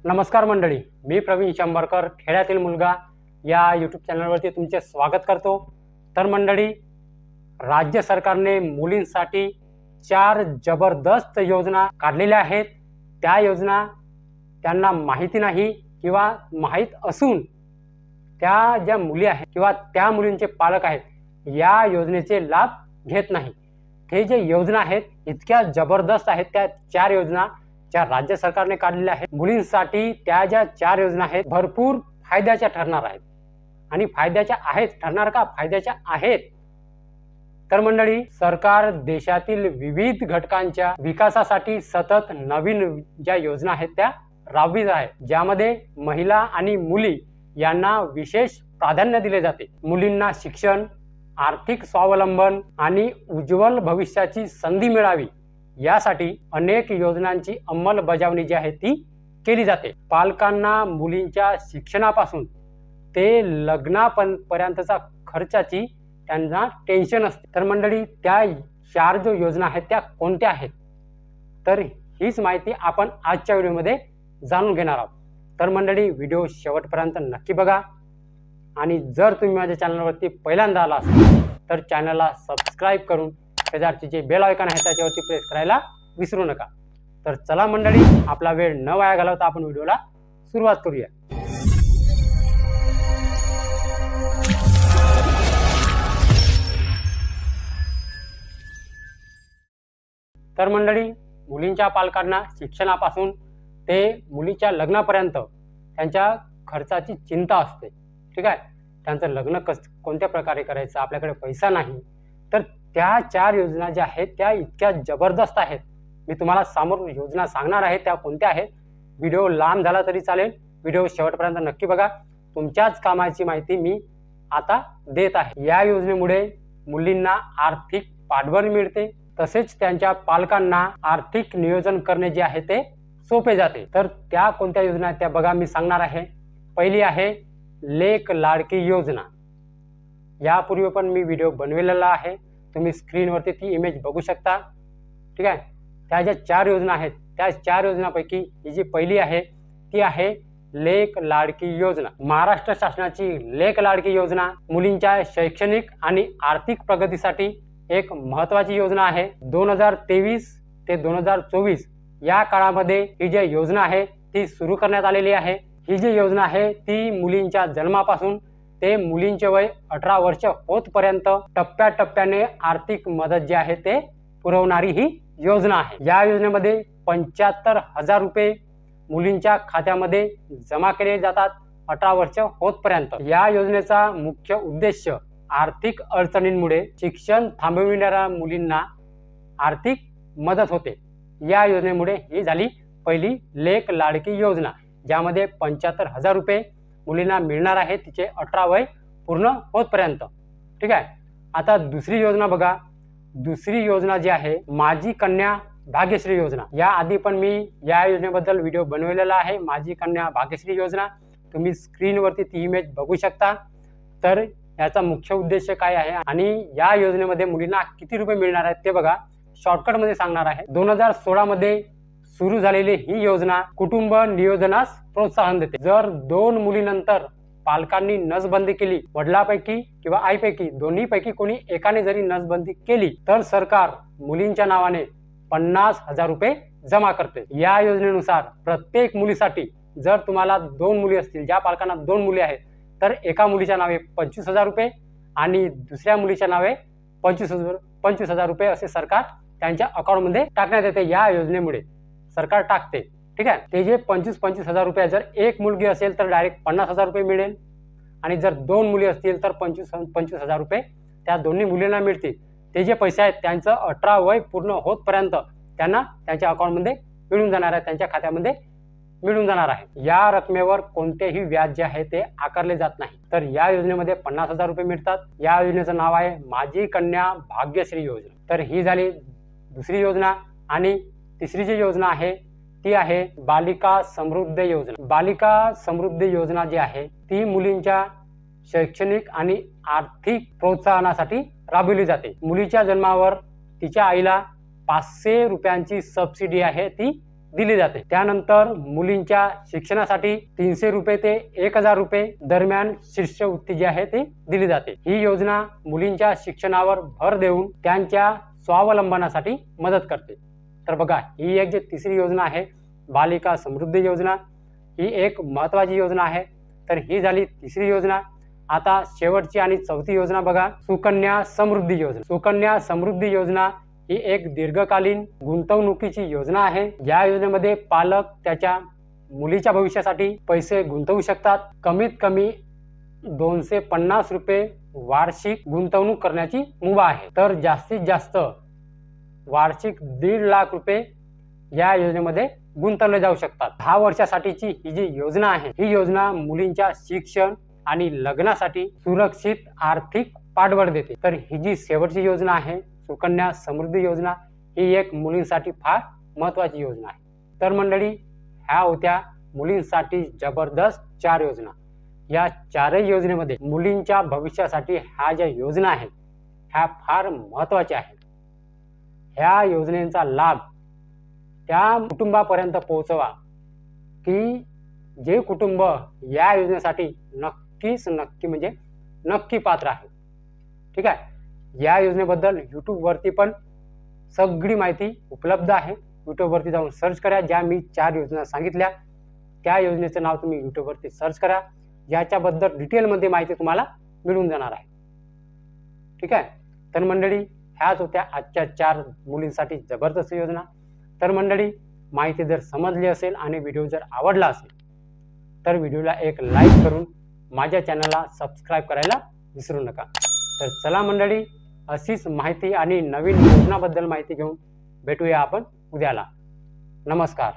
नमस्कार मंडळी, मी प्रवीण शंभरकर खेड्यातील मुलगा या यूट्यूब चॅनलवरती तुमचे स्वागत करतो। तर मंडळी, राज्य सरकारने मुलींसाठी 4 जबरदस्त योजना काढलेल्या आहेत। त्या योजना त्यांना माहिती नाही किंवा माहित असून त्या ज्या मुली आहेत किंवा त्या मुलींचे पालक आहेत या योजनेचे लाभ घेत नाही। हे जे योजना आहेत इतक्या जबरदस्त आहेत, त्या 4 योजना ज्या राज्य सरकारने काढलेल्या आहेत मुलींसाठी, त्या ज्या 4 योजना आहेत भरपूर फायद्याच्या ठरणार आहेत। आणि फायद्याच्या आहेत ठरणार का? फायद्याच्या आहेत। तर मंडळी, सरकार देशातील विविध घटकांच्या विकासासाठी सतत नवीन ज्या योजना आहेत त्या राबवित आहे, ज्यामध्ये महिला आणि मुली यांना विशेष प्राधान्य दिले जाते। मुलींना शिक्षण, आर्थिक स्वावलंबन आणि उज्ज्वल भविष्याची संधी मिळावी यासाठी अनेक योजनांची अंमलबजावणी जी आहे ती केली जाते। पालकांना मुलींच्या शिक्षणापासून ते लग्नापर्यंतचा खर्चाची त्यांना टेन्शन असते। तर मंडळी, त्या 4 जो योजना आहेत त्या कोणत्या आहेत, तर हीच माहिती आपण आजच्या व्हिडिओमध्ये जाणून घेणार आहोत। तर मंडळी, व्हिडिओ शेवटपर्यंत नक्की बघा आणि जर तुम्ही माझ्या चॅनलवरती पहिल्यांदा आला असाल तर चॅनलला सबस्क्राईब करून शेजारची जे बेल आयकॉन आहे त्याच्यावरती प्रेस करायला विसरू नका। तर चला मंडळी, आपला वेळ न वाया घालवता आपण व्हिडिओला सुरुवात करूया। तर मंडळी, मुलींच्या पालकांना शिक्षणापासून ते मुलीच्या लग्नापर्यंत त्यांच्या खर्चाची चिंता असते। ठीक आहे, त्यांचं लग्न कोणत्या प्रकारे करायचं, आपल्याकडे पैसा नाही। तर त्या 4 योजना ज्या आहेत त्या इतक्या जबरदस्त आहेत। मी तुम्हाला समोर योजना सांगणार आहे त्या कोणत्या आहेत। व्हिडिओ लांब झाला तरी चालेल, व्हिडिओ शेवटपर्यंत नक्की बघा। तुमच्याच कामाची माहिती मी आता देत आहे। या योजनेमुळे मुलींना आर्थिक पाठबळ मिळते, तसेच त्यांच्या पालकांना आर्थिक नियोजन करणे जे आहे ते सोपे जाते। तर त्या कोणत्या योजना आहेत त्या बघा, मी सांगणार आहे। पहिली आहे लेक लाडकी योजना। यापूर्वी पण मी व्हिडिओ बनवलेला आहे, तुम्ही स्क्रीनवरती ती इमेज बघू शकता। ठीक आहे, त्या ज्या 4 योजना आहेत त्या 4 योजनांपैकी ही जी पहिली आहे ती आहे लेक लाडकी योजना। महाराष्ट्र शासनाची लेक लाडकी योजना मुलींच्या शैक्षणिक आणि आर्थिक प्रगतीसाठी एक महत्त्वाची योजना आहे। 2023 ते 2024 या काळामध्ये ही जी योजना आहे ती सुरू करण्यात आलेली आहे। ही जी योजना आहे ती मुलींच्या जन्मापासून ते मुलींचे वय 18 वर्ष होतपर्यंत टप्प्याटप्प्याने आर्थिक मदत जी आहे ते पुरवणारी ही योजना आहे। या योजनेमध्ये 75,000 रुपये मुलींच्या खात्यामध्ये जमा केले जातात 18 वर्ष होतपर्यंत। या योजनेचा मुख्य उद्देश आर्थिक अडचणींमुळे शिक्षण थांबविणाऱ्या मुलींना आर्थिक मदत होते। या योजनेमुळे ही झाली पहिली लेक लाडकी योजना, ज्यामध्ये 75,000 रुपये मुलींना मिळणार आहे तिचे 18 वय पूर्ण होतपर्यंत। ठीक आहे, आता दुसरी योजना बघा। दुसरी योजना जी आहे माझी कन्या भाग्यश्री योजना। या आधी पण मी या योजनेबद्दल व्हिडिओ बनवलेला आहे, माझी कन्या भाग्यश्री योजना। तुम्ही स्क्रीनवरती ती इमेज बघू शकता। तर याचा मुख्य उद्देश काय आहे आणि या योजनेमध्ये मुलींना किती रुपये मिळणार आहेत ते बघा, शॉर्टकट मध्ये सांगणार आहे। 2016 मध्ये सुरू झालेली ही योजना कुटुंब नियोजनास प्रोत्साहन देते। जर 2 मुलीनंतर पालकांनी नसबंदी केली, वडिलांपैकी किंवा आईपैकी दोन्हीपैकी कोणी एकाने जरी नसबंदी केली तर सरकार मुलींच्या नावाने 50,000 रुपये जमा करते। या योजनेनुसार प्रत्येक मुलीसाठी जर तुम्हाला 2 मुली असतील, ज्या पालकांना 2 मुली आहेत, तर एका मुलीच्या नावे 25,000 रुपये आणि दुसऱ्या मुलीच्या नावे 25,000 रुपये असे सरकार त्यांच्या अकाउंटमध्ये टाकण्यात येते। या योजनेमुळे सरकार टाकते। ठीक आहे, ते जे 25,000 रुपये जर एक मुलगी असेल तर डायरेक्ट 50,000 रुपये मिळेल आणि जर 2 मुली असतील तर 25,000 रुपये त्या दोन्ही मुलींना मिळतील। ते जे पैसे आहेत त्यांचं 18 वय पूर्ण होतपर्यंत त्यांना त्यांच्या अकाउंटमध्ये मिळून जाणार आहे, त्यांच्या खात्यामध्ये मिळून जाणार आहे। या रकमेवर कोणतेही व्याज जे आहे ते आकारले जात नाही। तर या योजनेमध्ये 50,000 रुपये मिळतात। या योजनेचं नाव आहे माझी कन्या भाग्यश्री योजना। तर ही झाली दुसरी योजना। आणि तिसरी जी योजना आहे ती आहे बालिका समृद्ध योजना। बालिका समृद्ध योजना जी आहे ती मुलींच्या शैक्षणिक आणि आर्थिक प्रोत्साहनासाठी राबविली जाते। मुलीच्या जन्मावर तिच्या आईला 500 रुपयांची सबसिडी आहे ती दिली जाते। त्यानंतर मुलींच्या शिक्षणासाठी 300 रुपये ते 1000 रुपये दरम्यान शिष्यवृत्ती जी आहे ती दिली जाते। ही योजना मुलींच्या शिक्षणावर भर देऊन त्यांच्या स्वावलंबनासाठी मदत करते। तर बघा, ही एक जी तिसरी योजना आहे बालिका समृद्धी योजना, ही एक महत्त्वाची योजना आहे। तर ही झाली तिसरी योजना। आता शेवटची आणि चौथी योजना बघा, सुकन्या समृद्धी योजना। सुकन्या समृद्धी योजना ही एक दीर्घकालीन गुंतवणुकीची योजना आहे। या योजनेमध्ये पालक त्याच्या मुलीच्या भविष्यासाठी पैसे गुंतवू शकतात। कमीत कमी 250 रुपये वार्षिक गुंतवणूक करण्याची मुभा आहे। तर जास्तीत जास्त वार्षिक 1.5 लाख रुपये या योजनेमध्ये गुंतवले जाऊ शकतात। 10 वर्षासाठीची ही जी योजना आहे, ही योजना मुलींच्या शिक्षण आणि लग्नासाठी सुरक्षित आर्थिक पाठबळ देते। तर ही जी शेवटची योजना आहे सुकन्या समृद्धी योजना, ही एक मुलींसाठी फार महत्त्वाची योजना आहे। तर मंडळी, ह्या होत्या मुलींसाठी जबरदस्त 4 योजना। या 4 योजनेमध्ये मुलींच्या भविष्यासाठी ह्या ज्या योजना आहेत ह्या फार महत्त्वाच्या आहेत। ह्या योजनेचा लाभ त्या कुटुंबापर्यंत पोहोचवा की जे कुटुंब या योजनेसाठी नक्की पात्र आहे। ठीक आहे, या योजनेबद्दल YouTube वरती पण सगळी माहिती उपलब्ध आहे। YouTube वरती जाऊन सर्च करा, ज्या मी 4 योजना सांगितल्या त्या योजनेचं नाव तुम्ही YouTube वरती सर्च करा, याच्याबद्दल डिटेलमध्ये माहिती तुम्हाला मिळून जाणार आहे। ठीक आहे, तर मंडळी, ह्याच होत्या आजच्या 4 मुलींसाठी जबरदस्त योजना। तर मंडळी, माहिती जर समजली असेल आणि व्हिडिओ जर आवडला असेल तर व्हिडिओला एक लाईक करून माझ्या चॅनलला सबस्क्राईब करायला विसरू नका। तर चला मंडळी, अशीच माहिती आणि नवीन योजनाबद्दल माहिती घेऊन भेटूया आपण उद्याला। नमस्कार।